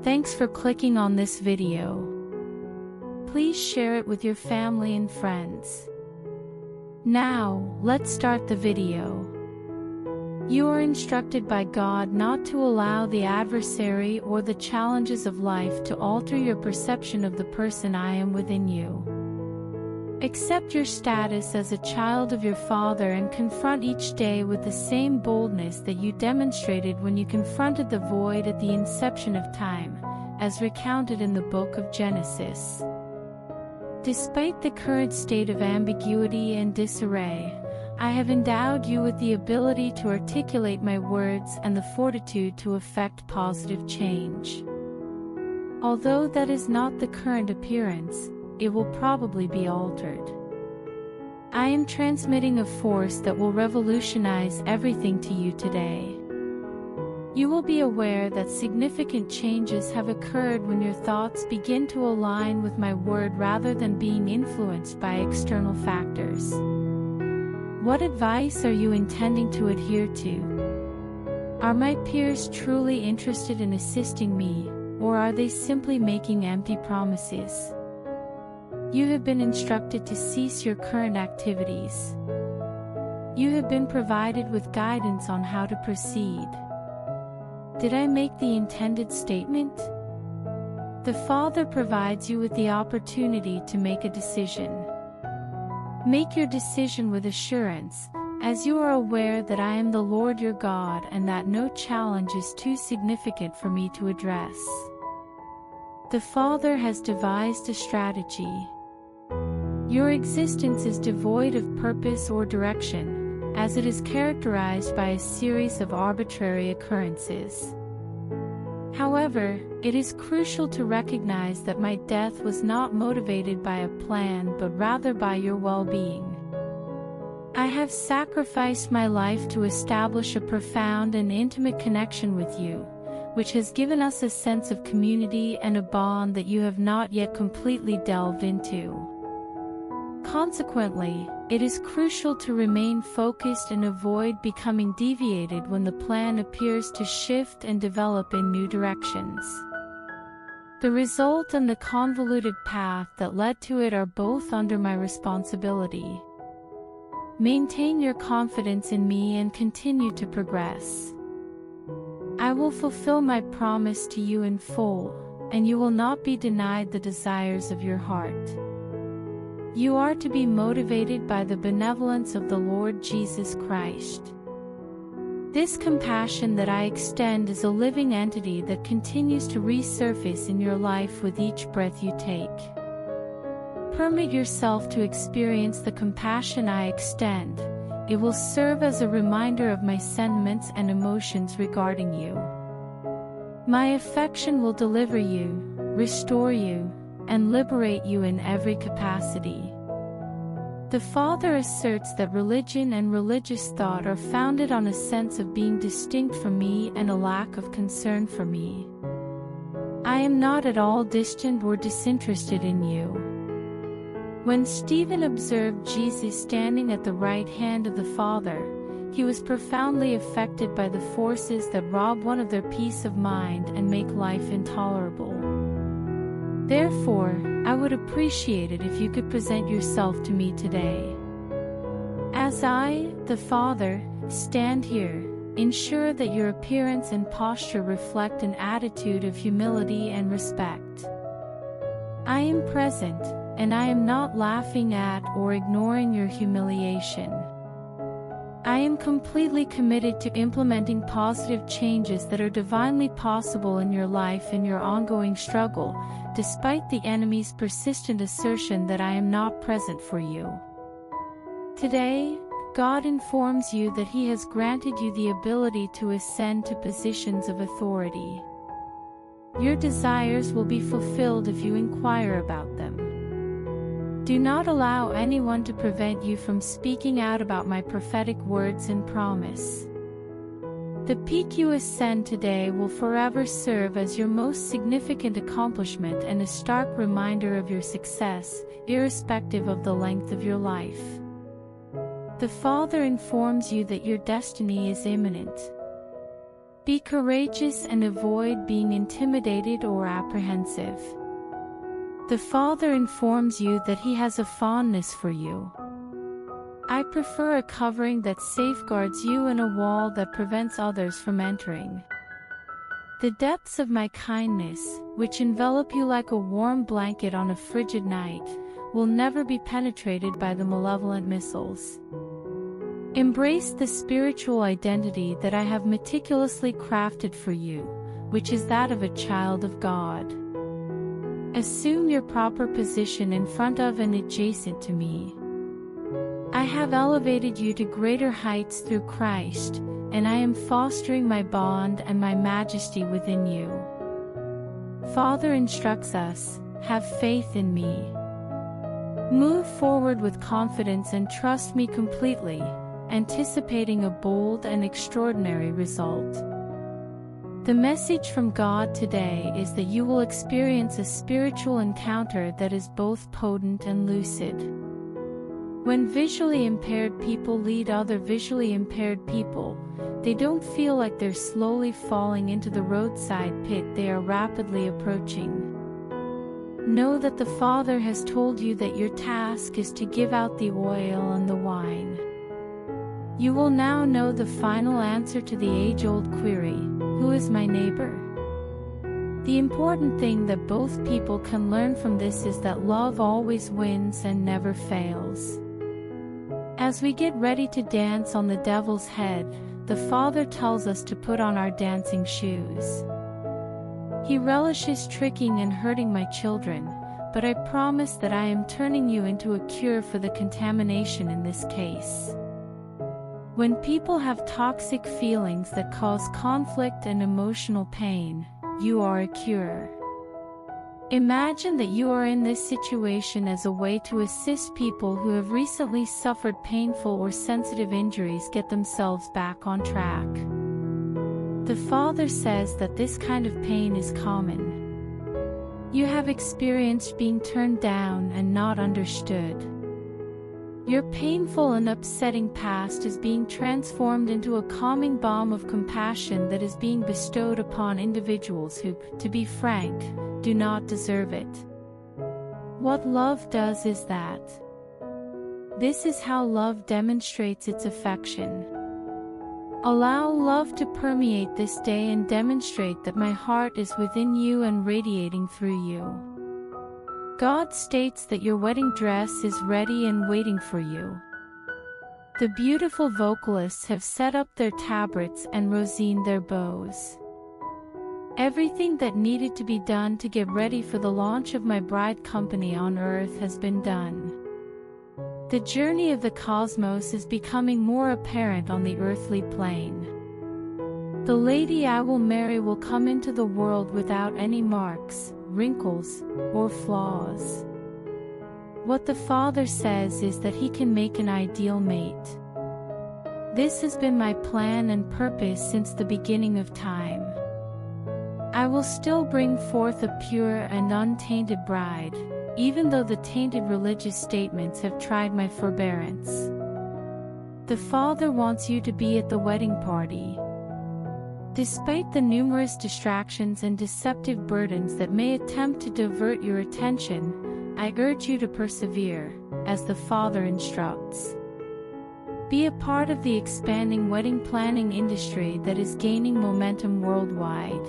Thanks for clicking on this video. Please share it with your family and friends. Now, let's start the video. You are instructed by God not to allow the adversary or the challenges of life to alter your perception of the person I am within you. Accept your status as a child of your Father and confront each day with the same boldness that you demonstrated when you confronted the void at the inception of time, as recounted in the book of Genesis. Despite the current state of ambiguity and disarray, I have endowed you with the ability to articulate my words and the fortitude to effect positive change. Although that is not the current appearance, it will probably be altered. I am transmitting a force that will revolutionize everything to you today. You will be aware that significant changes have occurred when your thoughts begin to align with my word rather than being influenced by external factors. What advice are you intending to adhere to? Are my peers truly interested in assisting me, or are they simply making empty promises? You have been instructed to cease your current activities. You have been provided with guidance on how to proceed. Did I make the intended statement? The Father provides you with the opportunity to make a decision. Make your decision with assurance, as you are aware that I am the Lord your God and that no challenge is too significant for me to address. The Father has devised a strategy. Your existence is devoid of purpose or direction, as it is characterized by a series of arbitrary occurrences. However, it is crucial to recognize that my death was not motivated by a plan but rather by your well-being. I have sacrificed my life to establish a profound and intimate connection with you, which has given us a sense of community and a bond that you have not yet completely delved into. Consequently, it is crucial to remain focused and avoid becoming deviated when the plan appears to shift and develop in new directions. The result and the convoluted path that led to it are both under my responsibility. Maintain your confidence in me and continue to progress. I will fulfill my promise to you in full, and you will not be denied the desires of your heart. You are to be motivated by the benevolence of the Lord Jesus Christ. This compassion that I extend is a living entity that continues to resurface in your life with each breath you take. Permit yourself to experience the compassion I extend. It will serve as a reminder of my sentiments and emotions regarding you. My affection will deliver you, restore you, and liberate you in every capacity. The Father asserts that religion and religious thought are founded on a sense of being distinct from me and a lack of concern for me. I am not at all distant or disinterested in you. When Stephen observed Jesus standing at the right hand of the Father, he was profoundly affected by the forces that rob one of their peace of mind and make life intolerable. Therefore, I would appreciate it if you could present yourself to me today. As I, the Father, stand here, ensure that your appearance and posture reflect an attitude of humility and respect. I am present, and I am not laughing at or ignoring your humiliation. I am completely committed to implementing positive changes that are divinely possible in your life and your ongoing struggle, despite the enemy's persistent assertion that I am not present for you. Today, God informs you that He has granted you the ability to ascend to positions of authority. Your desires will be fulfilled if you inquire about them. Do not allow anyone to prevent you from speaking out about my prophetic words and promise. The peak you ascend today will forever serve as your most significant accomplishment and a stark reminder of your success, irrespective of the length of your life. The Father informs you that your destiny is imminent. Be courageous and avoid being intimidated or apprehensive. The Father informs you that He has a fondness for you. I prefer a covering that safeguards you and a wall that prevents others from entering. The depths of my kindness, which envelop you like a warm blanket on a frigid night, will never be penetrated by the malevolent missiles. Embrace the spiritual identity that I have meticulously crafted for you, which is that of a child of God. Assume your proper position in front of and adjacent to me. I have elevated you to greater heights through Christ, and I am fostering my bond and my majesty within you. Father instructs us, have faith in me. Move forward with confidence and trust me completely, anticipating a bold and extraordinary result. The message from God today is that you will experience a spiritual encounter that is both potent and lucid. When visually impaired people lead other visually impaired people, they don't feel like they're slowly falling into the roadside pit they are rapidly approaching. Know that the Father has told you that your task is to give out the oil and the wine. You will now know the final answer to the age-old query, who is my neighbor? The important thing that both people can learn from this is that love always wins and never fails. As we get ready to dance on the devil's head, the Father tells us to put on our dancing shoes. He relishes tricking and hurting my children, but I promise that I am turning you into a cure for the contamination in this case. When people have toxic feelings that cause conflict and emotional pain, you are a cure. Imagine that you are in this situation as a way to assist people who have recently suffered painful or sensitive injuries get themselves back on track. The Father says that this kind of pain is common. You have experienced being turned down and not understood. Your painful and upsetting past is being transformed into a calming balm of compassion that is being bestowed upon individuals who, to be frank, do not deserve it. What love does is that. This is how love demonstrates its affection. Allow love to permeate this day and demonstrate that my heart is within you and radiating through you. God states that your wedding dress is ready and waiting for you. The beautiful vocalists have set up their tabrets and rosined their bows. Everything that needed to be done to get ready for the launch of my bride company on earth has been done. The journey of the cosmos is becoming more apparent on the earthly plane. The lady I will marry will come into the world without any marks, wrinkles, or flaws. What the Father says is that He can make an ideal mate. This has been my plan and purpose since the beginning of time. I will still bring forth a pure and untainted bride, even though the tainted religious statements have tried my forbearance. The Father wants you to be at the wedding party. Despite the numerous distractions and deceptive burdens that may attempt to divert your attention, I urge you to persevere, as the Father instructs. Be a part of the expanding wedding planning industry that is gaining momentum worldwide.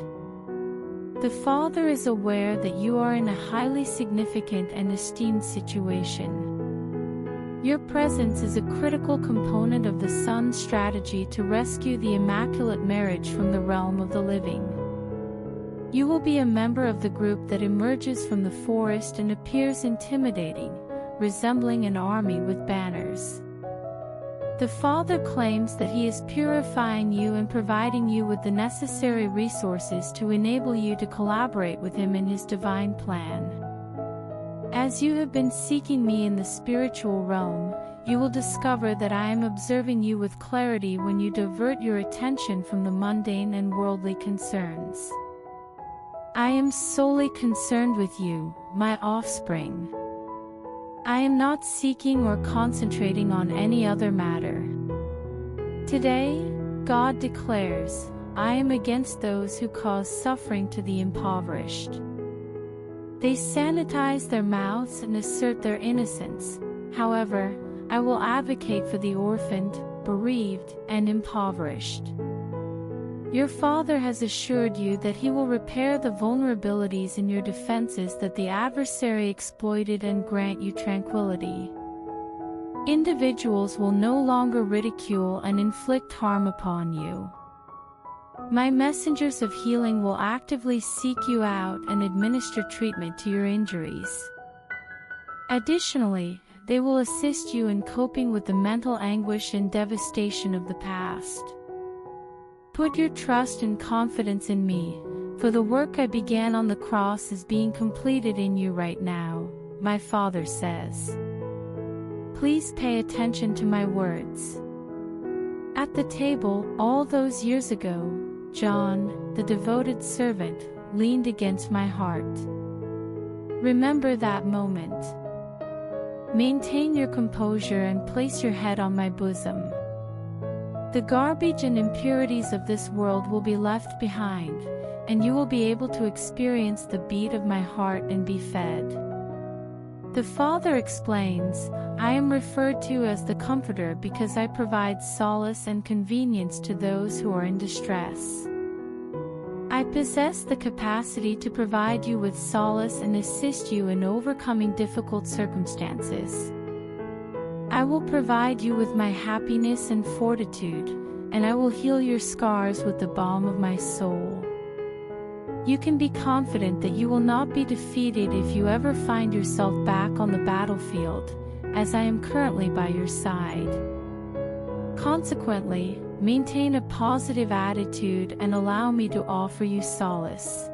The Father is aware that you are in a highly significant and esteemed situation. Your presence is a critical component of the Son's strategy to rescue the immaculate marriage from the realm of the living. You will be a member of the group that emerges from the forest and appears intimidating, resembling an army with banners. The Father claims that He is purifying you and providing you with the necessary resources to enable you to collaborate with Him in His divine plan. As you have been seeking me in the spiritual realm, you will discover that I am observing you with clarity when you divert your attention from the mundane and worldly concerns. I am solely concerned with you, my offspring. I am not seeking or concentrating on any other matter. Today, God declares, I am against those who cause suffering to the impoverished. They sanitize their mouths and assert their innocence. However, I will advocate for the orphaned, bereaved, and impoverished. Your Father has assured you that He will repair the vulnerabilities in your defenses that the adversary exploited and grant you tranquility. Individuals will no longer ridicule and inflict harm upon you. My messengers of healing will actively seek you out and administer treatment to your injuries. Additionally, they will assist you in coping with the mental anguish and devastation of the past. Put your trust and confidence in me, for the work I began on the cross is being completed in you right now, my Father says. Please pay attention to my words. At the table, all those years ago, John, the devoted servant, leaned against my heart. Remember that moment. Maintain your composure and place your head on my bosom. The garbage and impurities of this world will be left behind, and you will be able to experience the beat of my heart and be fed. The Father explains, I am referred to as the Comforter because I provide solace and convenience to those who are in distress. I possess the capacity to provide you with solace and assist you in overcoming difficult circumstances. I will provide you with my happiness and fortitude, and I will heal your scars with the balm of my soul. You can be confident that you will not be defeated if you ever find yourself back on the battlefield, as I am currently by your side. Consequently, maintain a positive attitude and allow me to offer you solace.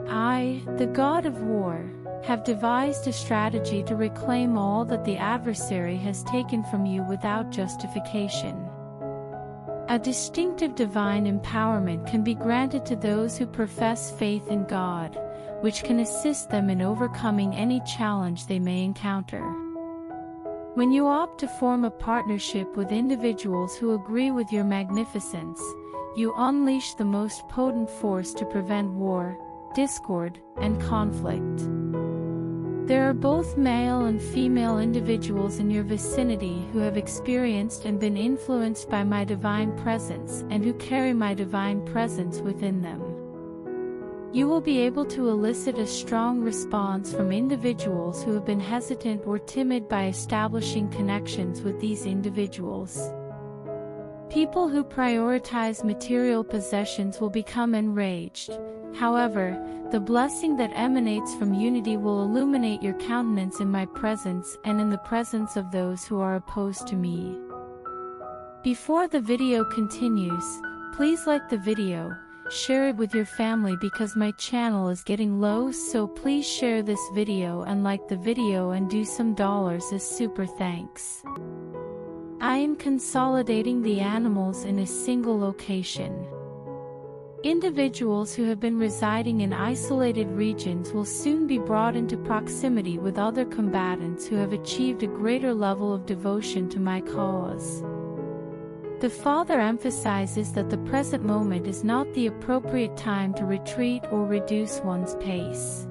I, the God of War, have devised a strategy to reclaim all that the adversary has taken from you without justification. A distinctive divine empowerment can be granted to those who profess faith in God, which can assist them in overcoming any challenge they may encounter. When you opt to form a partnership with individuals who agree with your magnificence, you unleash the most potent force to prevent war, discord, and conflict. There are both male and female individuals in your vicinity who have experienced and been influenced by my divine presence and who carry my divine presence within them. You will be able to elicit a strong response from individuals who have been hesitant or timid by establishing connections with these individuals. People who prioritize material possessions will become enraged. However, the blessing that emanates from unity will illuminate your countenance in my presence and in the presence of those who are opposed to me. Before the video continues, please like the video, share it with your family because my channel is getting low, so please share this video and like the video and do some dollars as super thanks. I am consolidating the animals in a single location. Individuals who have been residing in isolated regions will soon be brought into proximity with other combatants who have achieved a greater level of devotion to my cause. The Father emphasizes that the present moment is not the appropriate time to retreat or reduce one's pace.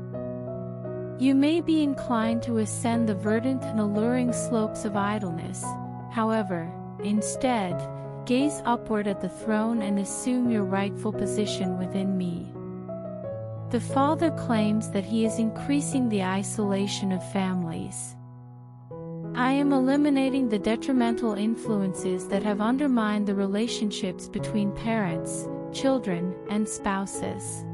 You may be inclined to ascend the verdant and alluring slopes of idleness. However, instead, gaze upward at the throne and assume your rightful position within me. The Father claims that He is increasing the isolation of families. I am eliminating the detrimental influences that have undermined the relationships between parents, children, and spouses.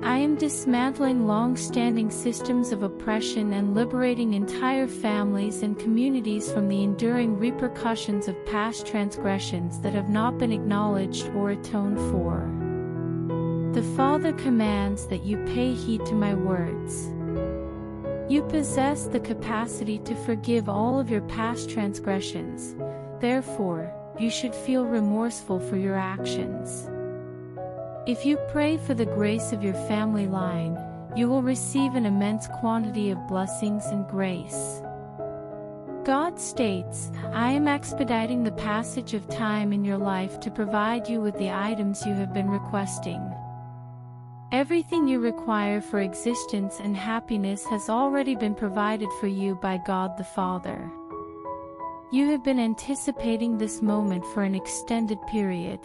I am dismantling long-standing systems of oppression and liberating entire families and communities from the enduring repercussions of past transgressions that have not been acknowledged or atoned for. The Father commands that you pay heed to my words. You possess the capacity to forgive all of your past transgressions, therefore, you should feel remorseful for your actions. If you pray for the grace of your family line, you will receive an immense quantity of blessings and grace. God states, I am expediting the passage of time in your life to provide you with the items you have been requesting. Everything you require for existence and happiness has already been provided for you by God the Father. You have been anticipating this moment for an extended period.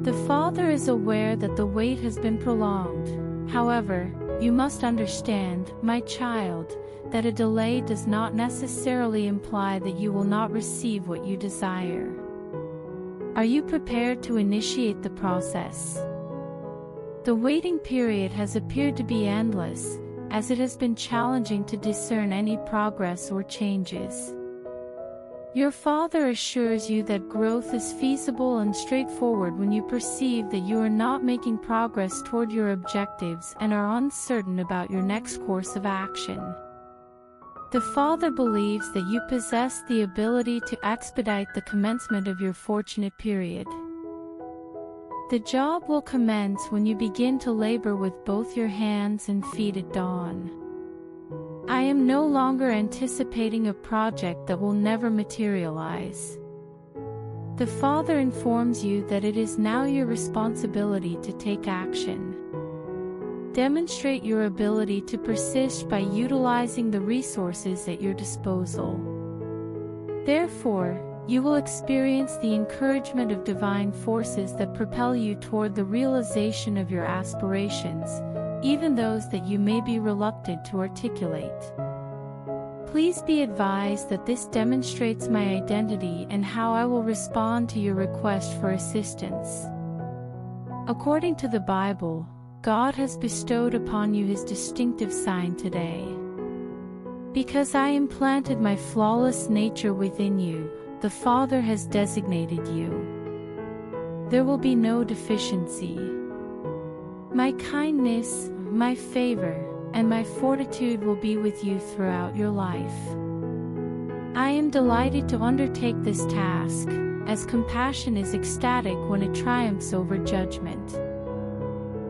The Father is aware that the wait has been prolonged. However, you must understand, my child, that a delay does not necessarily imply that you will not receive what you desire. Are you prepared to initiate the process? The waiting period has appeared to be endless, as it has been challenging to discern any progress or changes. Your Father assures you that growth is feasible and straightforward when you perceive that you are not making progress toward your objectives and are uncertain about your next course of action. The Father believes that you possess the ability to expedite the commencement of your fortunate period. The job will commence when you begin to labor with both your hands and feet at dawn. I am no longer anticipating a project that will never materialize. The Father informs you that it is now your responsibility to take action. Demonstrate your ability to persist by utilizing the resources at your disposal. Therefore, you will experience the encouragement of divine forces that propel you toward the realization of your aspirations, even those that you may be reluctant to articulate. Please be advised that this demonstrates my identity and how I will respond to your request for assistance. According to the Bible, God has bestowed upon you His distinctive sign today. Because I implanted my flawless nature within you, the Father has designated you. There will be no deficiency. My kindness, my favor, and my fortitude will be with you throughout your life. I am delighted to undertake this task, as compassion is ecstatic when it triumphs over judgment.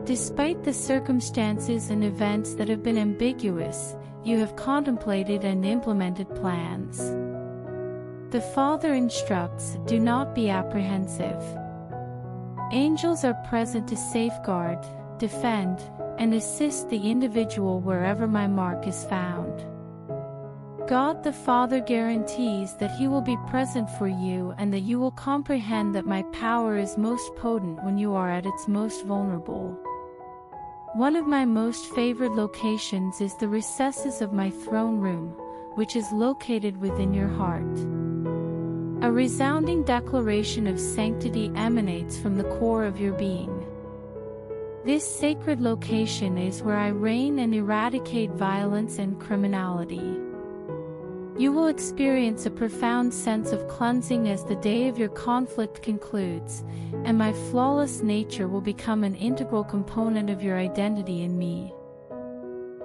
Despite the circumstances and events that have been ambiguous, you have contemplated and implemented plans. The Father instructs, do not be apprehensive. Angels are present to safeguard, defend, and assist the individual wherever my mark is found. God the Father guarantees that He will be present for you and that you will comprehend that my power is most potent when you are at its most vulnerable. One of my most favored locations is the recesses of my throne room, which is located within your heart. A resounding declaration of sanctity emanates from the core of your being. This sacred location is where I reign and eradicate violence and criminality. You will experience a profound sense of cleansing as the day of your conflict concludes, and my flawless nature will become an integral component of your identity in me.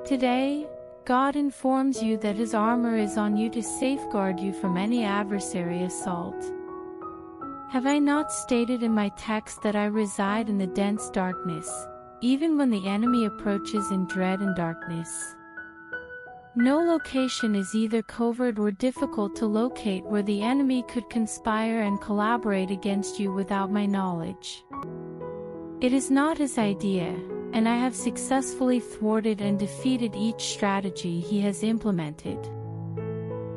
Today, God informs you that His armor is on you to safeguard you from any adversary assault. Have I not stated in my text that I reside in the dense darkness, even when the enemy approaches in dread and darkness? No location is either covert or difficult to locate where the enemy could conspire and collaborate against you without my knowledge. It is not his idea, and I have successfully thwarted and defeated each strategy he has implemented.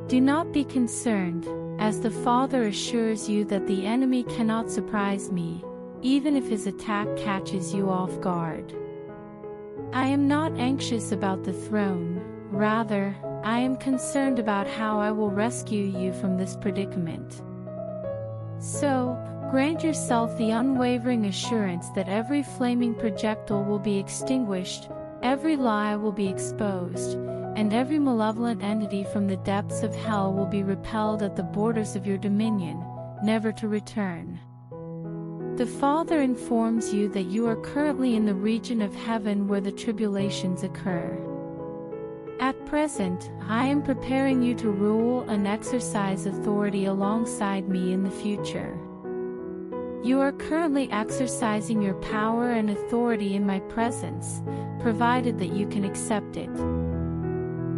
Do not be concerned, as the Father assures you that the enemy cannot surprise me, even if his attack catches you off guard. I am not anxious about the throne, rather, I am concerned about how I will rescue you from this predicament. So, grant yourself the unwavering assurance that every flaming projectile will be extinguished, every lie will be exposed, and every malevolent entity from the depths of hell will be repelled at the borders of your dominion, never to return. The Father informs you that you are currently in the region of heaven where the tribulations occur. At present, I am preparing you to rule and exercise authority alongside me in the future. You are currently exercising your power and authority in my presence, provided that you can accept it.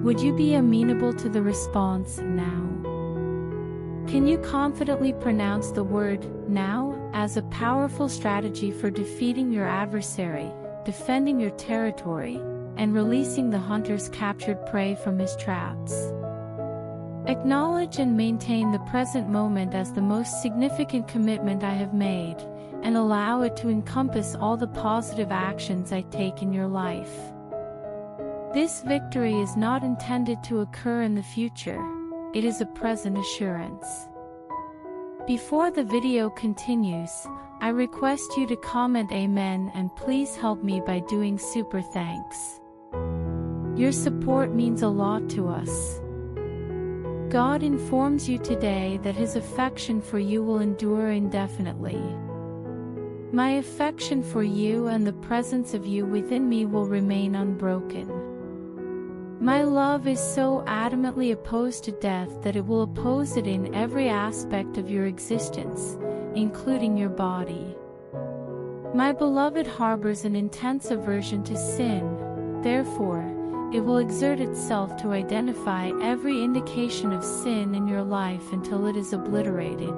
Would you be amenable to the response now? Can you confidently pronounce the word now as a powerful strategy for defeating your adversary, defending your territory, and releasing the hunter's captured prey from his traps? Acknowledge and maintain the present moment as the most significant commitment I have made, and allow it to encompass all the positive actions I take in your life. This victory is not intended to occur in the future, it is a present assurance. Before the video continues, I request you to comment Amen and please help me by doing super thanks. Your support means a lot to us. God informs you today that His affection for you will endure indefinitely. My affection for you and the presence of you within me will remain unbroken. My love is so adamantly opposed to death that it will oppose it in every aspect of your existence, including your body. My beloved harbors an intense aversion to sin, therefore, it will exert itself to identify every indication of sin in your life until it is obliterated.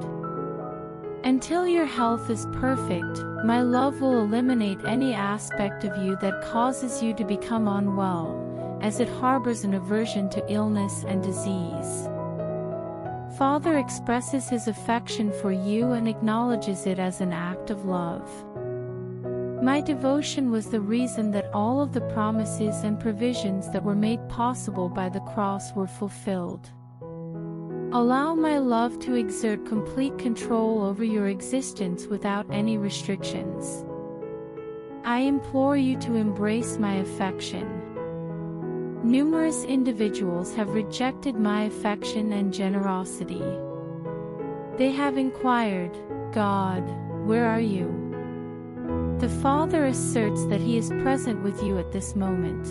Until your health is perfect, my love will eliminate any aspect of you that causes you to become unwell, as it harbors an aversion to illness and disease. Father expresses His affection for you and acknowledges it as an act of love. My devotion was the reason that all of the promises and provisions that were made possible by the cross were fulfilled. Allow my love to exert complete control over your existence without any restrictions. I implore you to embrace my affection. Numerous individuals have rejected my affection and generosity. They have inquired, God, where are you? The Father asserts that He is present with you at this moment.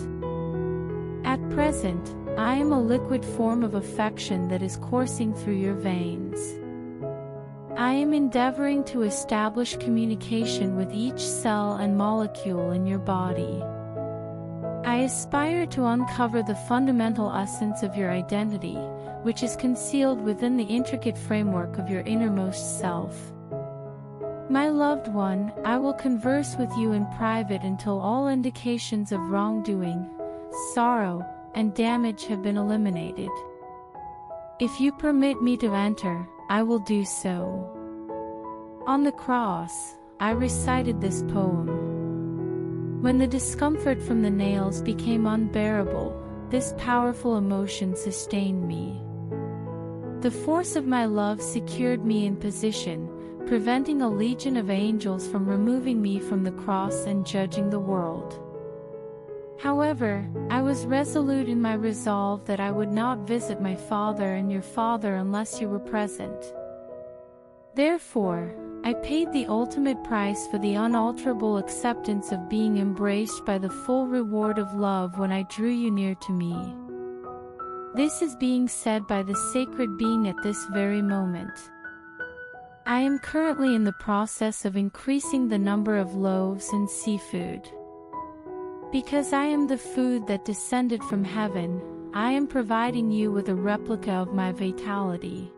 At present, I am a liquid form of affection that is coursing through your veins. I am endeavoring to establish communication with each cell and molecule in your body. I aspire to uncover the fundamental essence of your identity, which is concealed within the intricate framework of your innermost self. My loved one, I will converse with you in private until all indications of wrongdoing, sorrow, and damage have been eliminated. If you permit me to enter, I will do so. On the cross, I recited this poem. When the discomfort from the nails became unbearable, this powerful emotion sustained me. The force of my love secured me in position, preventing a legion of angels from removing me from the cross and judging the world. However, I was resolute in my resolve that I would not visit my father and your father unless you were present. Therefore, I paid the ultimate price for the unalterable acceptance of being embraced by the full reward of love when I drew you near to me. This is being said by the sacred being at this very moment. I am currently in the process of increasing the number of loaves and seafood. Because I am the food that descended from heaven, I am providing you with a replica of my vitality.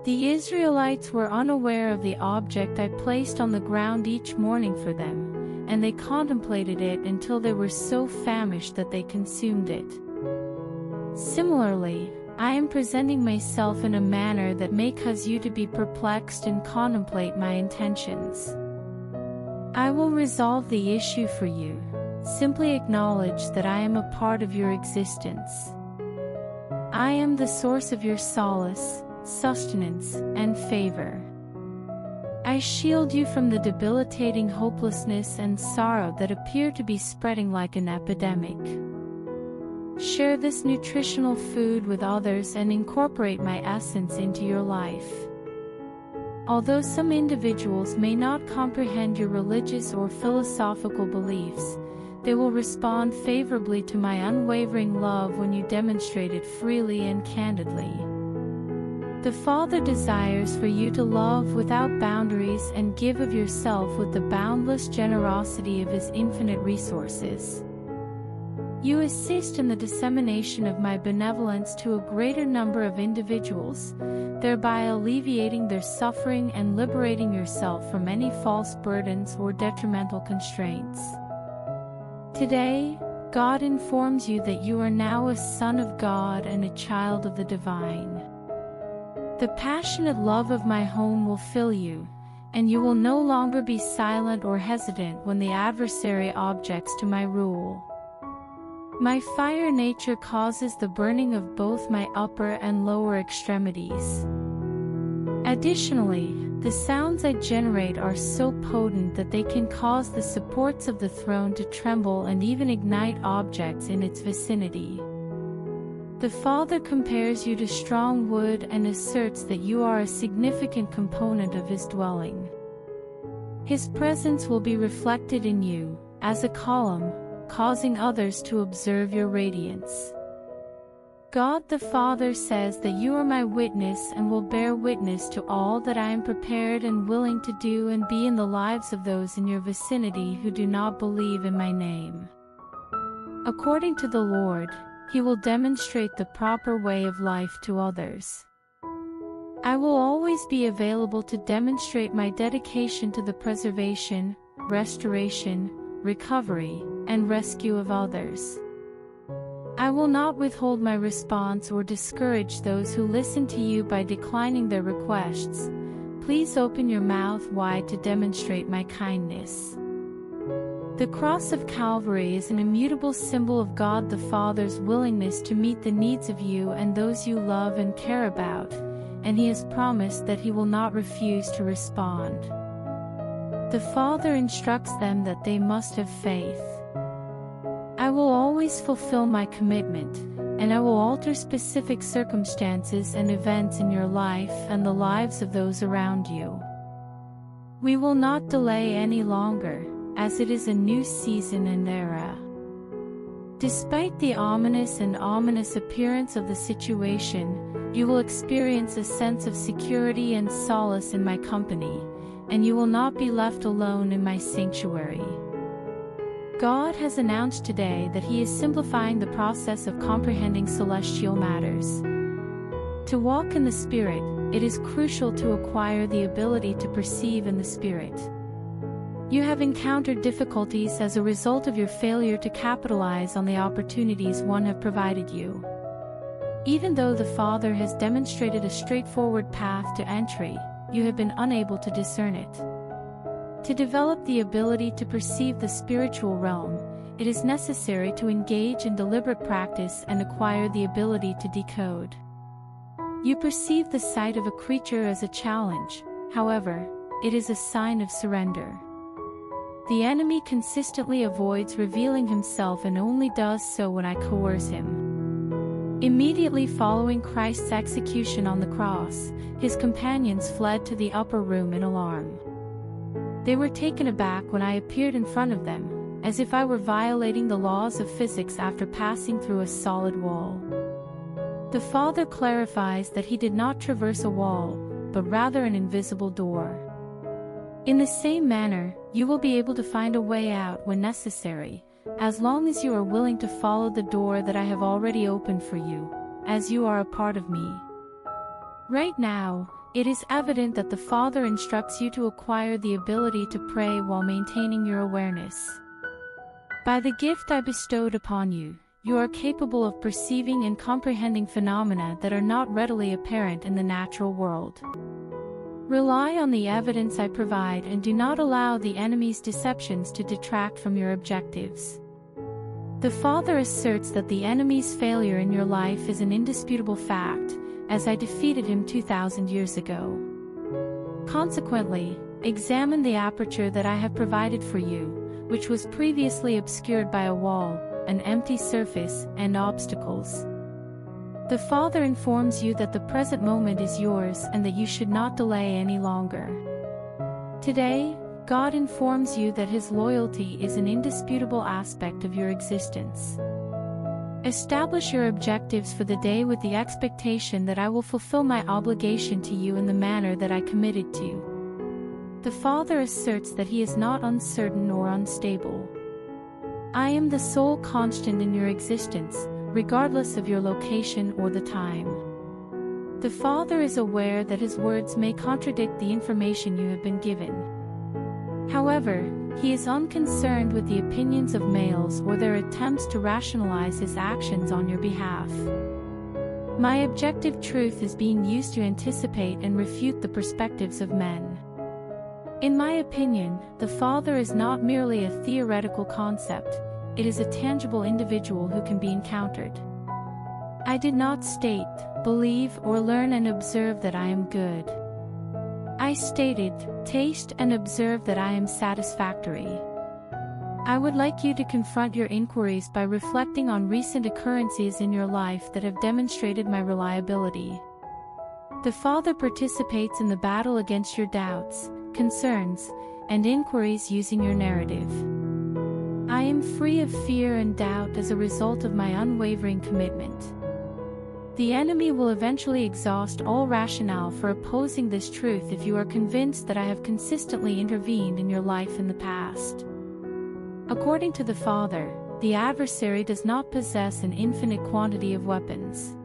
The Israelites were unaware of the object I placed on the ground each morning for them, and they contemplated it until they were so famished that they consumed it. Similarly, I am presenting myself in a manner that may cause you to be perplexed and contemplate my intentions. I will resolve the issue for you. Simply acknowledge that I am a part of your existence. I am the source of your solace, sustenance, and favor. I shield you from the debilitating hopelessness and sorrow that appear to be spreading like an epidemic. Share this nutritional food with others and incorporate my essence into your life. Although some individuals may not comprehend your religious or philosophical beliefs, they will respond favorably to my unwavering love when you demonstrate it freely and candidly. The Father desires for you to love without boundaries and give of yourself with the boundless generosity of His infinite resources. You assist in the dissemination of my benevolence to a greater number of individuals, thereby alleviating their suffering and liberating yourself from any false burdens or detrimental constraints. Today, God informs you that you are now a son of God and a child of the divine. The passionate love of my home will fill you, and you will no longer be silent or hesitant when the adversary objects to my rule. My fire nature causes the burning of both my upper and lower extremities. Additionally, the sounds I generate are so potent that they can cause the supports of the throne to tremble and even ignite objects in its vicinity. The Father compares you to strong wood and asserts that you are a significant component of His dwelling. His presence will be reflected in you, as a column, causing others to observe your radiance. God the Father says that you are my witness and will bear witness to all that I am prepared and willing to do and be in the lives of those in your vicinity who do not believe in my name. According to the Lord, He will demonstrate the proper way of life to others. I will always be available to demonstrate my dedication to the preservation, restoration, recovery, and rescue of others. I will not withhold my response or discourage those who listen to you by declining their requests. Please open your mouth wide to demonstrate my kindness. The cross of Calvary is an immutable symbol of God the Father's willingness to meet the needs of you and those you love and care about, and He has promised that He will not refuse to respond. The Father instructs them that they must have faith. I will always fulfill my commitment, and I will alter specific circumstances and events in your life and the lives of those around you. We will not delay any longer, as it is a new season and era. Despite the ominous appearance of the situation, you will experience a sense of security and solace in my company, and you will not be left alone in my sanctuary. God has announced today that He is simplifying the process of comprehending celestial matters. To walk in the Spirit, it is crucial to acquire the ability to perceive in the Spirit. You have encountered difficulties as a result of your failure to capitalize on the opportunities one have provided you. Even though the Father has demonstrated a straightforward path to entry, you have been unable to discern it. To develop the ability to perceive the spiritual realm, it is necessary to engage in deliberate practice and acquire the ability to decode. You perceive the sight of a creature as a challenge, however, it is a sign of surrender. The enemy consistently avoids revealing himself and only does so when I coerce him. Immediately following Christ's execution on the cross, His companions fled to the upper room in alarm. They were taken aback when I appeared in front of them, as if I were violating the laws of physics after passing through a solid wall. The Father clarifies that He did not traverse a wall, but rather an invisible door. In the same manner, you will be able to find a way out when necessary, as long as you are willing to follow the door that I have already opened for you, as you are a part of me. Right now, it is evident that the Father instructs you to acquire the ability to pray while maintaining your awareness. By the gift I bestowed upon you, you are capable of perceiving and comprehending phenomena that are not readily apparent in the natural world. Rely on the evidence I provide and do not allow the enemy's deceptions to detract from your objectives. The Father asserts that the enemy's failure in your life is an indisputable fact, as I defeated him 2,000 years ago. Consequently, examine the aperture that I have provided for you, which was previously obscured by a wall, an empty surface, and obstacles. The Father informs you that the present moment is yours and that you should not delay any longer. Today, God informs you that His loyalty is an indisputable aspect of your existence. Establish your objectives for the day with the expectation that I will fulfill my obligation to you in the manner that I committed to. The Father asserts that He is not uncertain or unstable. I am the sole constant in your existence, regardless of your location or the time. The Father is aware that his words may contradict the information you have been given. However, he is unconcerned with the opinions of males or their attempts to rationalize his actions on your behalf. My objective truth is being used to anticipate and refute the perspectives of men. In my opinion, the Father is not merely a theoretical concept, it is a tangible individual who can be encountered. I did not state, believe or learn and observe that I am good. I stated, taste and observe that I am satisfactory. I would like you to confront your inquiries by reflecting on recent occurrences in your life that have demonstrated my reliability. The Father participates in the battle against your doubts, concerns, and inquiries using your narrative. I am free of fear and doubt as a result of my unwavering commitment. The enemy will eventually exhaust all rationale for opposing this truth if you are convinced that I have consistently intervened in your life in the past. According to the Father, the adversary does not possess an infinite quantity of weapons.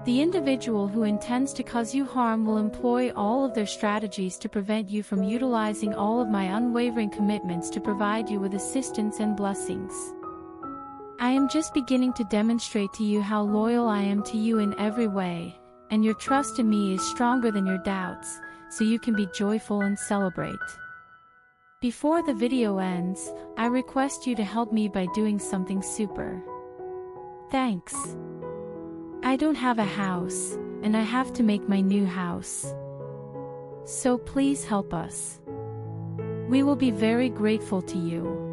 The individual who intends to cause you harm will employ all of their strategies to prevent you from utilizing all of my unwavering commitments to provide you with assistance and blessings. I am just beginning to demonstrate to you how loyal I am to you in every way, and your trust in me is stronger than your doubts, so you can be joyful and celebrate. Before the video ends, I request you to help me by doing something super. Thanks. I don't have a house, and I have to make my new house. So please help us. We will be very grateful to you.